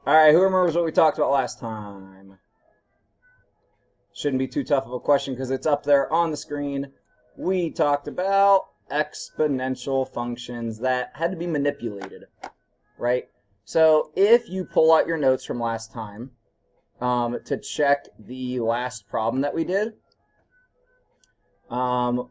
Alright, who remembers what we talked about last time? Shouldn't be too tough of a question because it's up there on the screen. We talked about exponential functions that had to be manipulated, right? So if you pull out your notes from last time to check the last problem that we did, oh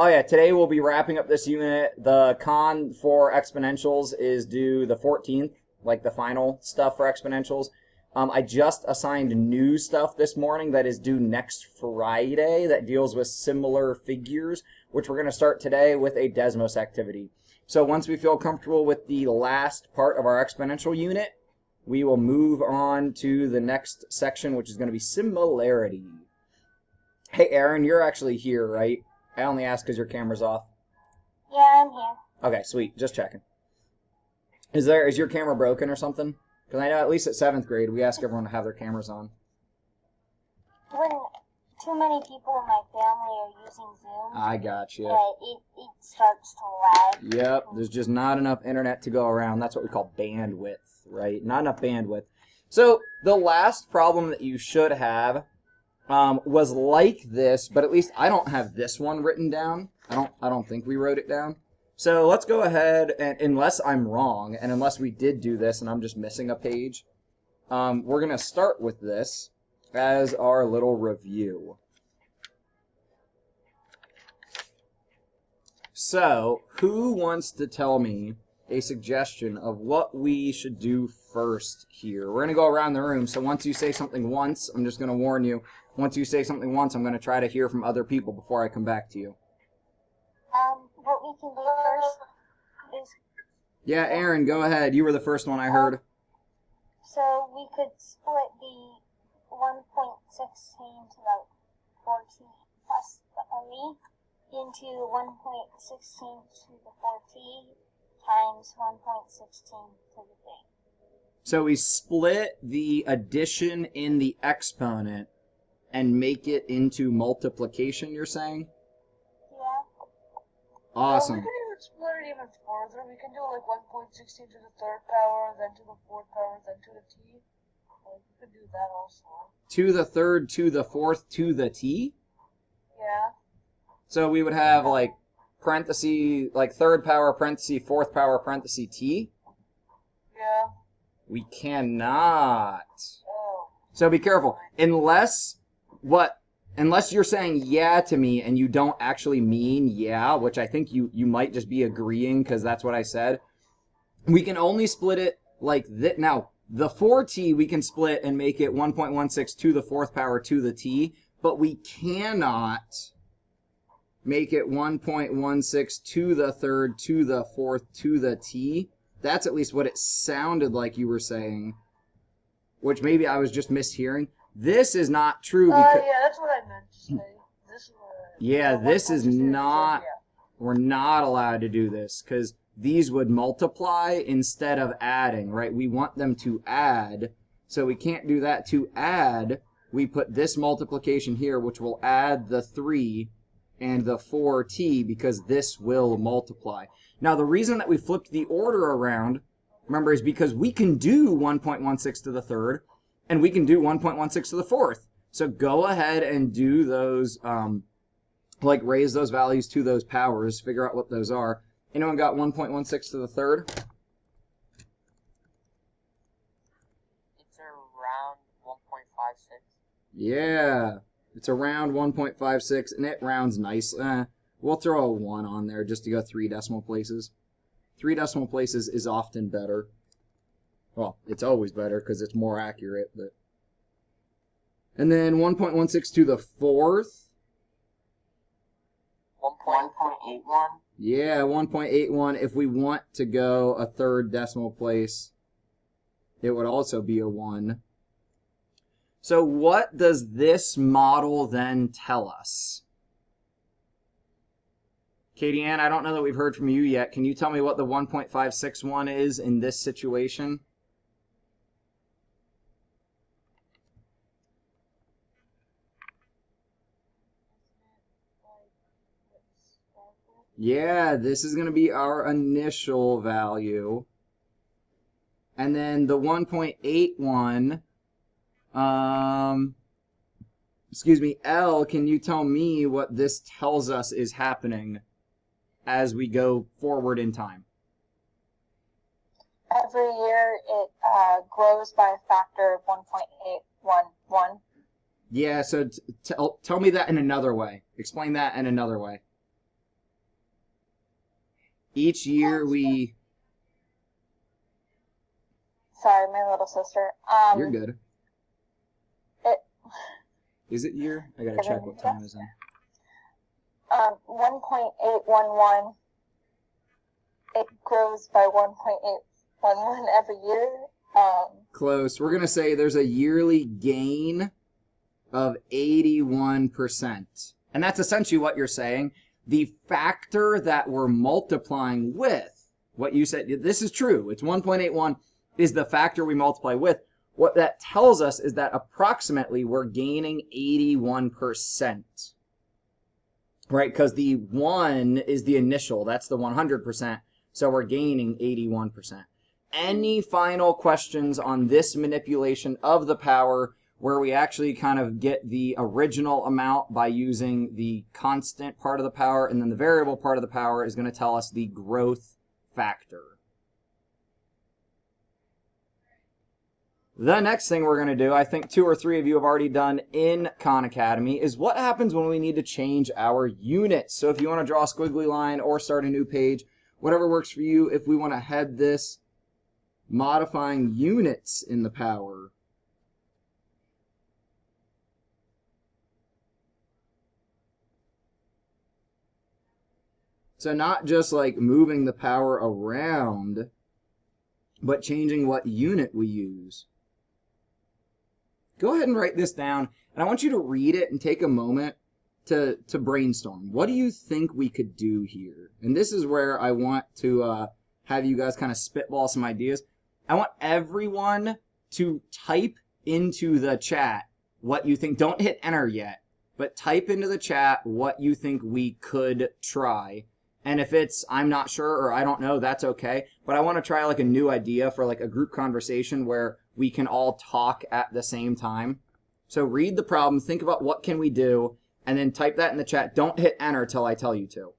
yeah, today we'll be wrapping up this unit. The con for exponentials is due the 14th, like the final stuff for exponentials. I just assigned new stuff this morning that is due next Friday that deals with similar figures, which we're going to start today with a Desmos activity. So once we feel comfortable with the last part of our exponential unit, we will move on to the next section, which is going to be similarity. Hey, Aaron, you're actually here, right? I only asked because your camera's off. Yeah, I'm here. Okay, sweet. Just checking. Is your camera broken or something? Because I know at least at 7th grade we ask everyone to have their cameras on. When too many people in my family are using Zoom, I got you. it starts to lag. Yep, there's just not enough internet to go around. That's what we call bandwidth, right? Not enough bandwidth. So the last problem that you should have was like this, but at least I don't have this one written down. I don't think we wrote it down. So let's go ahead, and unless I'm wrong, and unless we did do this and I'm just missing a page, we're going to start with this as our little review. So, who wants to tell me a suggestion of what we should do first here? We're going to go around the room, so once you say something once, I'm just going to warn you, once you say something once, I'm going to try to hear from other people before I come back to you. What we can do first is... Yeah, Aaron, go ahead. You were the first one I heard. So we could split the 1.16 to the 4t plus the RE into 1.16 to the 4t times 1.16 to the 3. So we split the addition in the exponent and make it into multiplication, you're saying? Yeah. Awesome. Well, we can even split it even further. We can do like 1.16 to the 3rd power, then to the 4th power, then to the t. Like, we could do that also. To the 3rd, to the 4th, to the t? Yeah. So we would have like parenthesis, like 3rd power, parenthesis, 4th power, parenthesis, t? Yeah. We cannot. Oh. So be careful. Unless you're saying yeah to me and you don't actually mean yeah, which I think you might just be agreeing because that's what I said, we can only split it like that. Now, the 4t we can split and make it 1.16 to the 4th power to the t, but we cannot make it 1.16 to the 3rd to the 4th to the t. That's at least what it sounded like you were saying, which maybe I was just mishearing. This is not true because... yeah, that's what I meant to say. This is what this is not... We're not allowed to do this because these would multiply instead of adding, right? We want them to add, so we can't do that. To add, we put this multiplication here, which will add the 3 and the 4t because this will multiply. Now, the reason that we flipped the order around, remember, is because we can do 1.16 to the 3rd, and we can do 1.16 to the 4th. So go ahead and do those, like raise those values to those powers, figure out what those are. Anyone got 1.16 to the 3rd? It's around 1.56. Yeah, it's around 1.56, and it rounds nice. We'll throw a 1 on there just to go 3 decimal places. 3 decimal places is often better. Well, it's always better because it's more accurate. But and then 1.16 to the 4th. 1.81. Yeah, 1.81. If we want to go a 3rd decimal place, it would also be a 1. So what does this model then tell us? Katie Ann, I don't know that we've heard from you yet. Can you tell me what the 1.561 is in this situation? Yeah, this is going to be our initial value. And then the 1.81, excuse me, L, can you tell me what this tells us is happening as we go forward in time? Every year it grows by a factor of 1.811. Yeah, so tell me that in another way. Explain that in another way. Each year we... Sorry, my little sister. You're good. Is it year? I gotta check what time is in. 1.811. It grows by 1.811 every year. Close. We're gonna say there's a yearly gain of 81%. And that's essentially what you're saying. The factor that we're multiplying with, what you said, this is true. It's 1.81 is the factor we multiply with. What that tells us is that approximately we're gaining 81%. Right? Because the 1 is the initial. That's the 100%. So we're gaining 81%. Any final questions on this manipulation of the power where we actually kind of get the original amount by using the constant part of the power, and then the variable part of the power is going to tell us the growth factor. The next thing we're going to do, I think 2 or 3 of you have already done in Khan Academy, is what happens when we need to change our units. So if you want to draw a squiggly line or start a new page, whatever works for you, if we want to head this modifying units in the power. So not just like moving the power around, but changing what unit we use. Go ahead and write this down, and I want you to read it and take a moment to brainstorm. What do you think we could do here? And this is where I want to have you guys kind of spitball some ideas. I want everyone to type into the chat what you think. Don't hit enter yet, but type into the chat what you think we could try. And if it's, I'm not sure or I don't know, that's okay. But I want to try like a new idea for like a group conversation where we can all talk at the same time. So read the problem, think about what can we do, and then type that in the chat. Don't hit enter till I tell you to.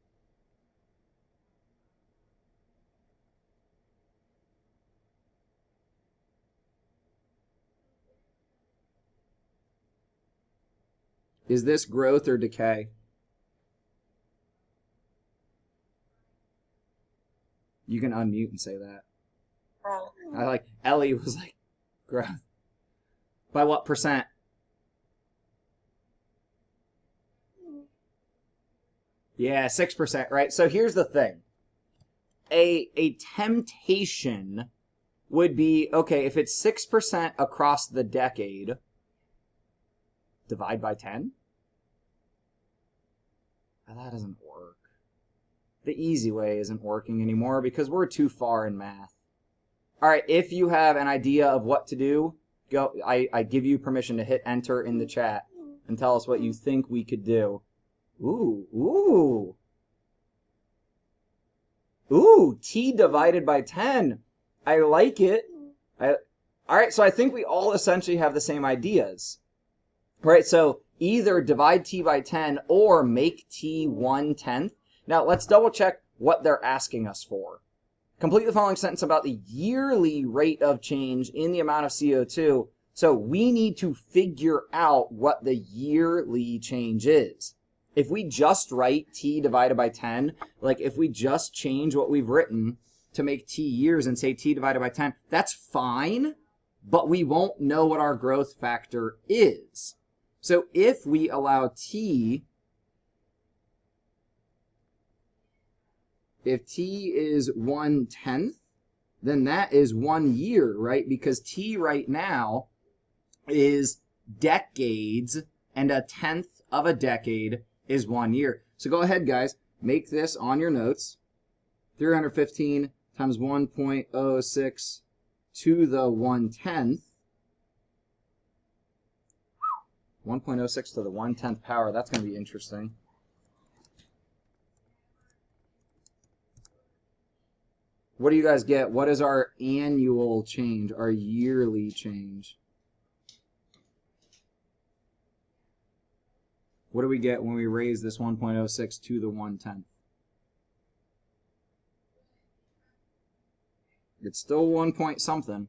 Is this growth or decay? You can unmute and say that. I like, Ellie was like, growth. By what percent? Yeah, 6%, right? So here's the thing. A temptation would be, okay, if it's 6% across the decade, divide by 10? That doesn't work. The easy way isn't working anymore because we're too far in math. All right, if you have an idea of what to do, go. I give you permission to hit enter in the chat and tell us what you think we could do. Ooh, t divided by 10. I like it. All right, so I think we all essentially have the same ideas. Right, so either divide t by 10 or make t 1/10. Now, let's double check what they're asking us for. Complete the following sentence about the yearly rate of change in the amount of CO2. So we need to figure out what the yearly change is. If we just write t divided by 10, like if we just change what we've written to make t years and say t divided by 10, that's fine, but we won't know what our growth factor is. So if we allow t, if t is 1/10, then that is 1 year, right? Because t right now is decades, and 1/10 of a decade is 1 year. So go ahead, guys, make this on your notes. 315 times 1.06 to the 1/10. 1.06 to the 1/10 power. That's going to be interesting. What do you guys get? What is our annual change, our yearly change? What do we get when we raise this 1.06 to the 1/10? It's still 1 point something.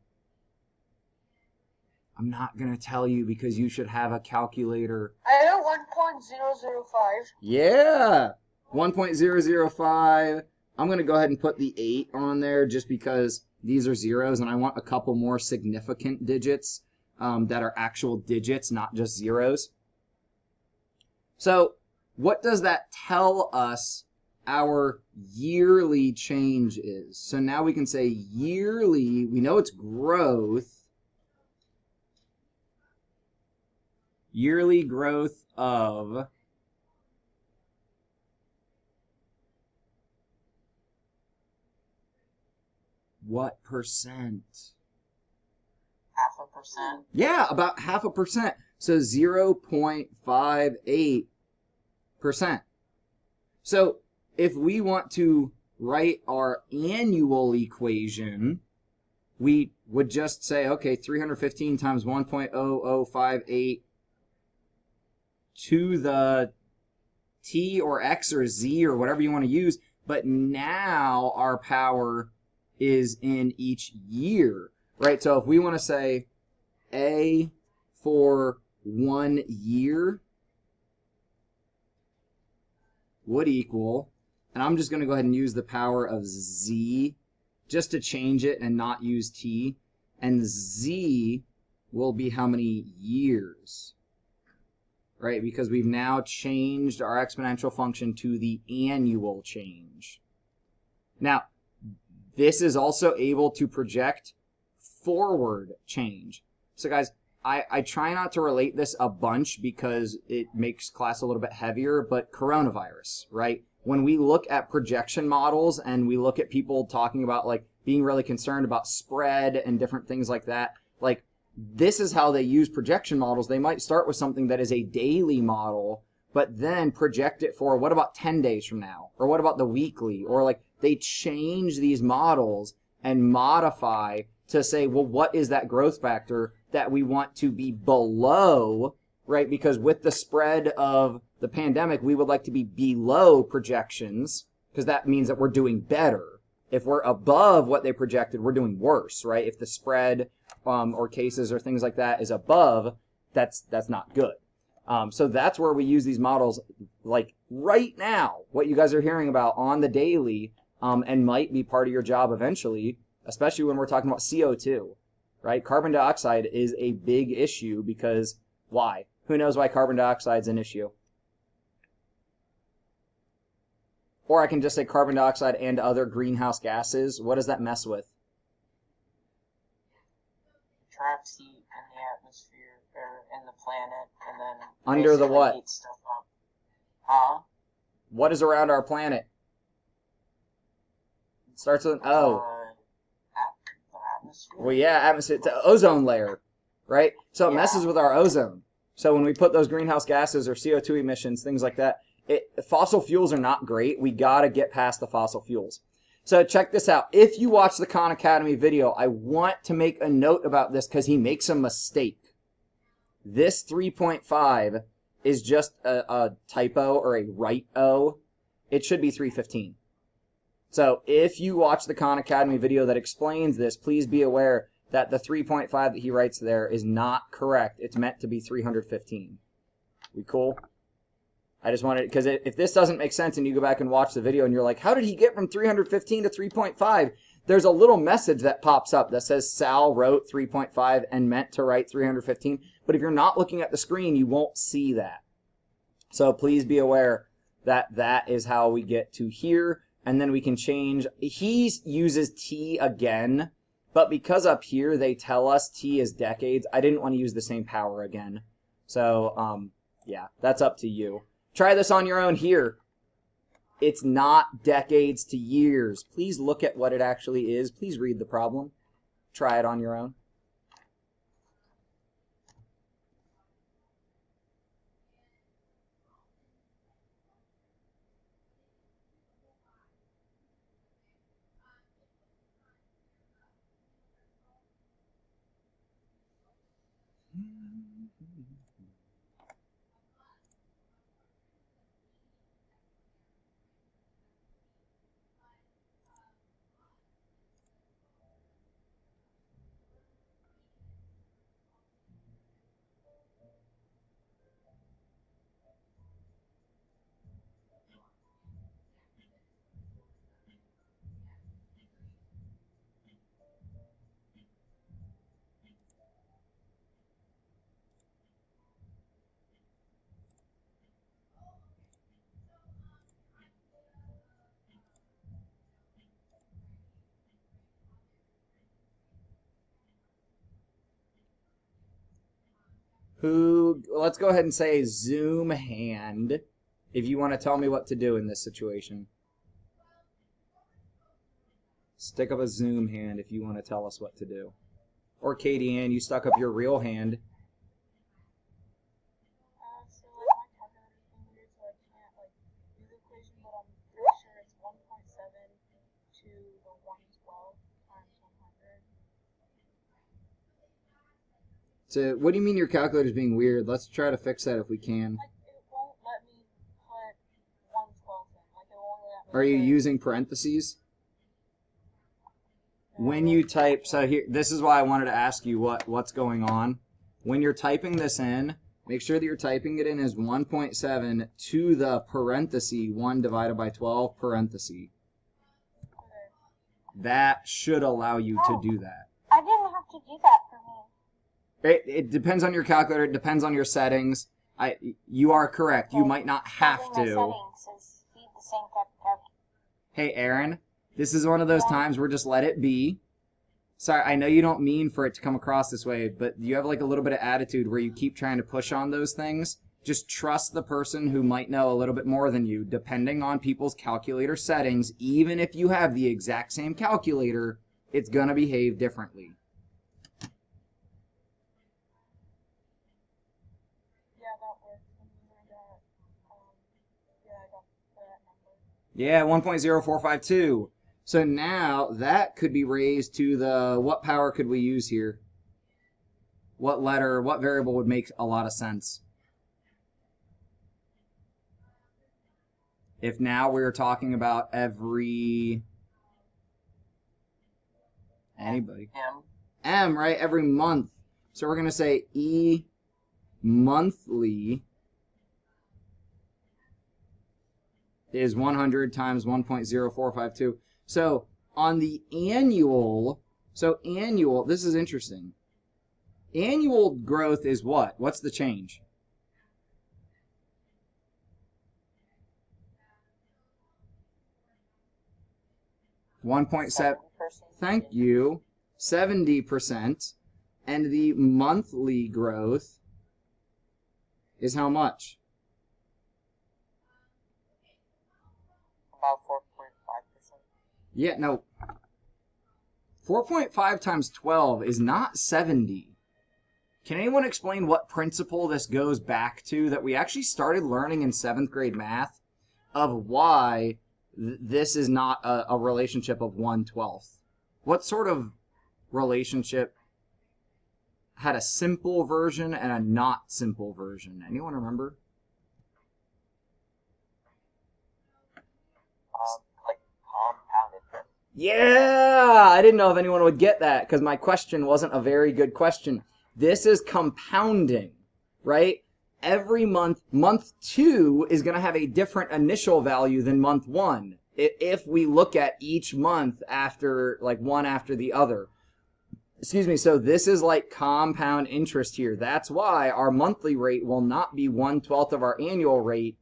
I'm not going to tell you because you should have a calculator. I have 1.005. Yeah! 1.005. I'm going to go ahead and put the 8 on there just because these are zeros and I want a couple more significant digits that are actual digits, not just zeros. So what does that tell us our yearly change is? So now we can say yearly, we know it's growth. Yearly growth of what percent? 0.5%. Yeah, about 0.5%. So 0.58%. So if we want to write our annual equation, we would just say, okay, 315 times 1.0058 to the t or x or z or whatever you want to use, but now our power is in each year, right? So if we want to say a for 1 year would equal, and I'm just going to go ahead and use the power of z just to change it and not use t, and z will be how many years? Right, because we've now changed our exponential function to the annual change. Now, this is also able to project forward change. So guys, I try not to relate this a bunch because it makes class a little bit heavier, but coronavirus, right? When we look at projection models and we look at people talking about like being really concerned about spread and different things like that, like this is how they use projection models. They might start with something that is a daily model, but then project it for what about 10 days from now? Or what about the weekly? Or like they change these models and modify to say, well, what is that growth factor that we want to be below, right? Because with the spread of the pandemic, we would like to be below projections because that means that we're doing better. If we're above what they projected, we're doing worse, right? If the spread or cases or things like that is above, that's not good. So that's where we use these models, like right now, what you guys are hearing about on the daily, and might be part of your job eventually, especially when we're talking about CO2, right? Carbon dioxide is a big issue because why? Who knows why carbon dioxide is an issue? Or I can just say carbon dioxide and other greenhouse gases. What does that mess with? Traps heat in the atmosphere or in the planet, and then Under the what? heats stuff up. Huh? What is around our planet? It starts with an O. Atmosphere. Well, yeah, atmosphere. It's an ozone layer, right? So it messes with our ozone. So when we put those greenhouse gases or CO2 emissions, things like that, fossil fuels are not great. We got to get past the fossil fuels. So check this out. If you watch the Khan Academy video, I want to make a note about this because he makes a mistake. This 3.5 is just a typo or a right O. It should be 315. So if you watch the Khan Academy video that explains this, please be aware that the 3.5 that he writes there is not correct. It's meant to be 315. We cool? I just wanted, because if this doesn't make sense and you go back and watch the video and you're like, how did he get from 315 to 3.5? There's a little message that pops up that says Sal wrote 3.5 and meant to write 315. But if you're not looking at the screen, you won't see that. So please be aware that that is how we get to here. And then we can change. He uses T again, but because up here they tell us T is decades, I didn't want to use the same power again. So, yeah, that's up to you. Try this on your own here. It's not decades to years. Please look at what it actually is. Please read the problem. Try it on your own. Let's go ahead and say Zoom hand if you want to tell me what to do in this situation. Stick up a Zoom hand if you want to tell us what to do. Or Katie Ann, you stuck up your real hand. So like my calculator's being weird, so I can't like do the equation, but I'm pretty sure it's 1.7 to the 112 times 100. So, what do you mean your calculator's being weird? Let's try to fix that if we can. Like it won't let me put 112 in. Like it won't let me. Are you put- using parentheses? When you type, so here, this is why I wanted to ask you what's going on. When you're typing this in, make sure that you're typing it in as 1.7 to the parenthesis 1 divided by 12 parenthesis. Okay. That should allow you to do that. I didn't have to do that for me. It depends on your calculator. It depends on your settings. You are correct. You might not have Probably to. my settings is be the same type of calculator. Hey, Aaron, this is one of those times where just let it be. Sorry, I know you don't mean for it to come across this way, but you have like a little bit of attitude where you keep trying to push on those things. Just trust the person who might know a little bit more than you, depending on people's calculator settings. Even if you have the exact same calculator, it's going to behave differently. Yeah, that works. I'm using that. Yeah, I got that number. Yeah, 1.0452. So now that could be raised to the, what power could we use here? What letter, what variable would make a lot of sense? If now we're talking about every, anybody? M, right? Every month. So we're going to say E monthly is 100 times 1.0452. So on the annual, this is interesting. Annual growth is what? What's the change? .7. Thank you. 70%. And the monthly growth is how much? About 4.5%. Yeah, no. 4.5 times 12 is not 70. Can anyone explain what principle this goes back to that we actually started learning in 7th grade math of why this is not a relationship of 1/12? What sort of relationship had a simple version and a not simple version? Anyone remember? Like compound interest. Yeah! I didn't know if anyone would get that because my question wasn't a very good question. This is compounding, right? Every month, month 2 is going to have a different initial value than month 1 if we look at each month after, like, one after the other. Excuse me, so this is like compound interest here. That's why our monthly rate will not be 1/12 of our annual rate.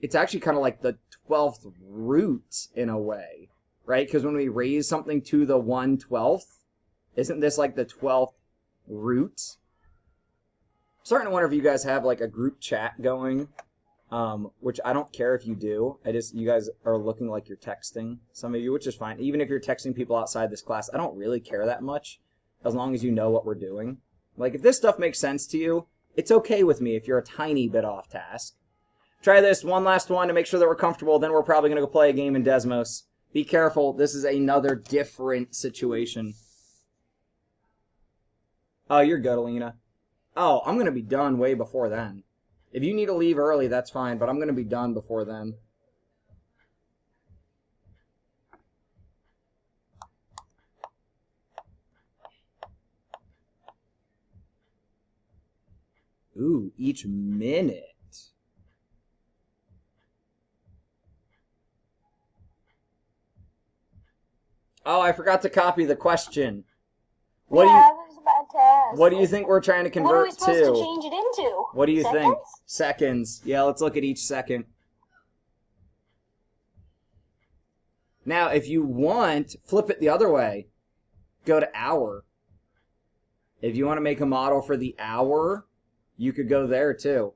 It's actually kind of like the 12th root in a way, right? Because when we raise something to the 1/12th, isn't this like the 12th root? I'm starting to wonder if you guys have like a group chat going, which I don't care if you do. You guys are looking like you're texting, some of you, which is fine. Even if you're texting people outside this class, I don't really care that much as long as you know what we're doing. Like if this stuff makes sense to you, it's okay with me if you're a tiny bit off task. Try this one last one to make sure that we're comfortable, then we're probably going to go play a game in Desmos. Be careful, this is another different situation. Oh, you're good, Alina. Oh, I'm going to be done way before then. If you need to leave early, that's fine, but I'm going to be done before then. Ooh, each minute. Oh, I forgot to copy the question. I was about to ask. What do you think we're trying to convert to? What are we supposed to change it into? What do you Seconds? think? Seconds. Yeah, let's look at each second. Now, if you want, flip it the other way. Go to hour. If you want to make a model for the hour, you could go there too.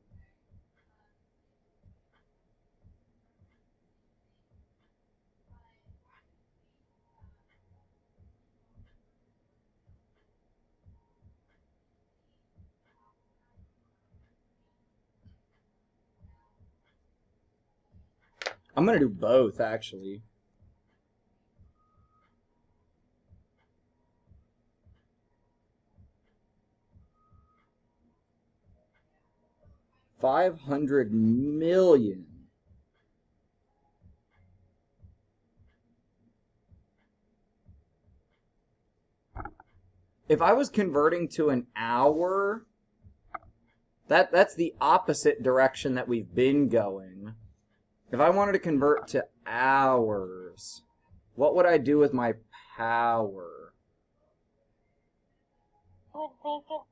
I'm going to do both, actually. $500 million. If I was converting to an hour, that's the opposite direction that we've been going. If I wanted to convert to hours, what would I do with my power? Would make it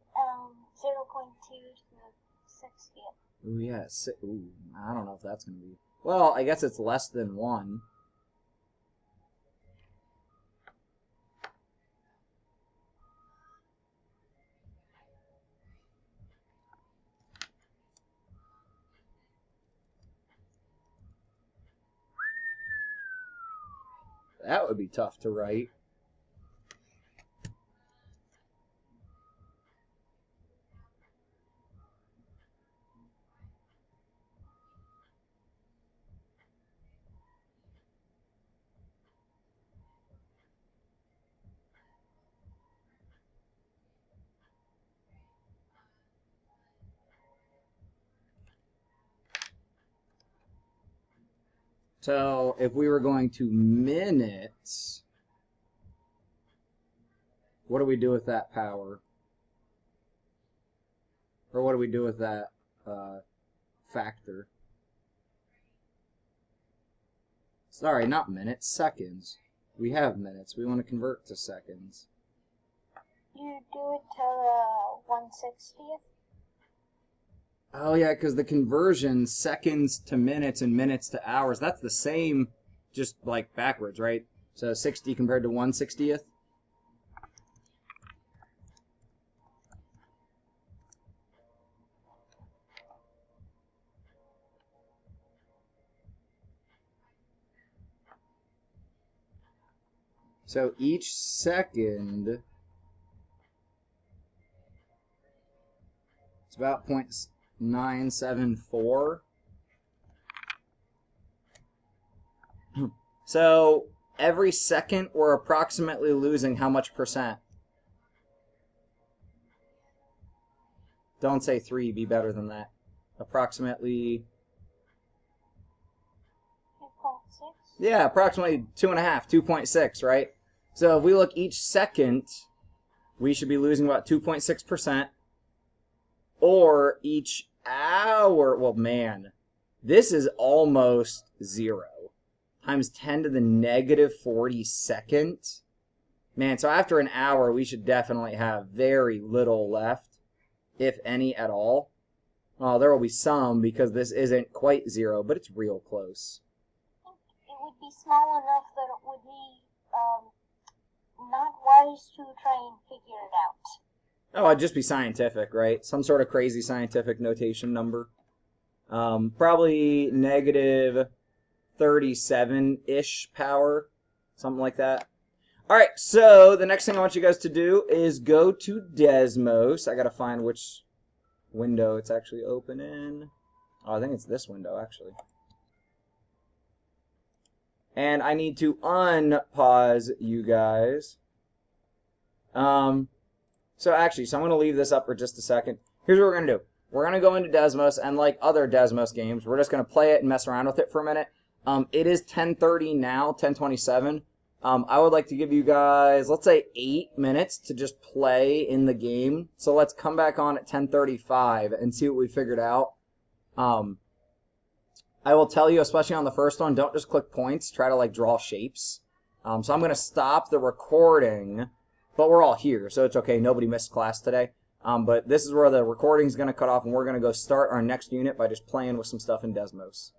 0.2 to the 60th. Ooh, yeah. Ooh, I don't know if that's going to be... Well, I guess it's less than 1. That would be tough to write. So if we were going to minutes, what do we do with that power? Or what do we do with that factor? Sorry, not minutes, seconds. We have minutes. We want to convert to seconds. You do it to the 1/60th? Oh, yeah, because the conversion, seconds to minutes and minutes to hours, that's the same, just like backwards, right? So 60 compared to 1/60th. So each second, it's about 0.974. So every second, we're approximately losing how much percent? Don't say 3, be better than that. Approximately... 2.6? Yeah, approximately 2.5, 2.6, right? So if we look each second, we should be losing about 2.6%. Or each hour, well, man, this is almost 0. Times 10 to the negative 42nd. Man, so after an hour, we should definitely have very little left, if any at all. Well, there will be some, because this isn't quite 0, but it's real close. It would be small enough that it would be not wise to try and figure it out. Oh, it'd just be scientific, right? Some sort of crazy scientific notation number. Probably negative 37-ish power, something like that. All right, so the next thing I want you guys to do is go to Desmos. I got to find which window it's actually open in. Oh, I think it's this window, actually. And I need to unpause you guys. So actually, I'm going to leave this up for just a second. Here's what we're going to do. We're going to go into Desmos, and like other Desmos games, we're just going to play it and mess around with it for a minute. It is 10:30 now, 10:27. I would like to give you guys, let's say, 8 minutes to just play in the game. So let's come back on at 10:35 and see what we figured out. I will tell you, especially on the first one, don't just click points. Try to like draw shapes. So I'm going to stop the recording, but we're all here, so it's okay. Nobody missed class today. But this is where the recording is going to cut off, and we're going to go start our next unit by just playing with some stuff in Desmos.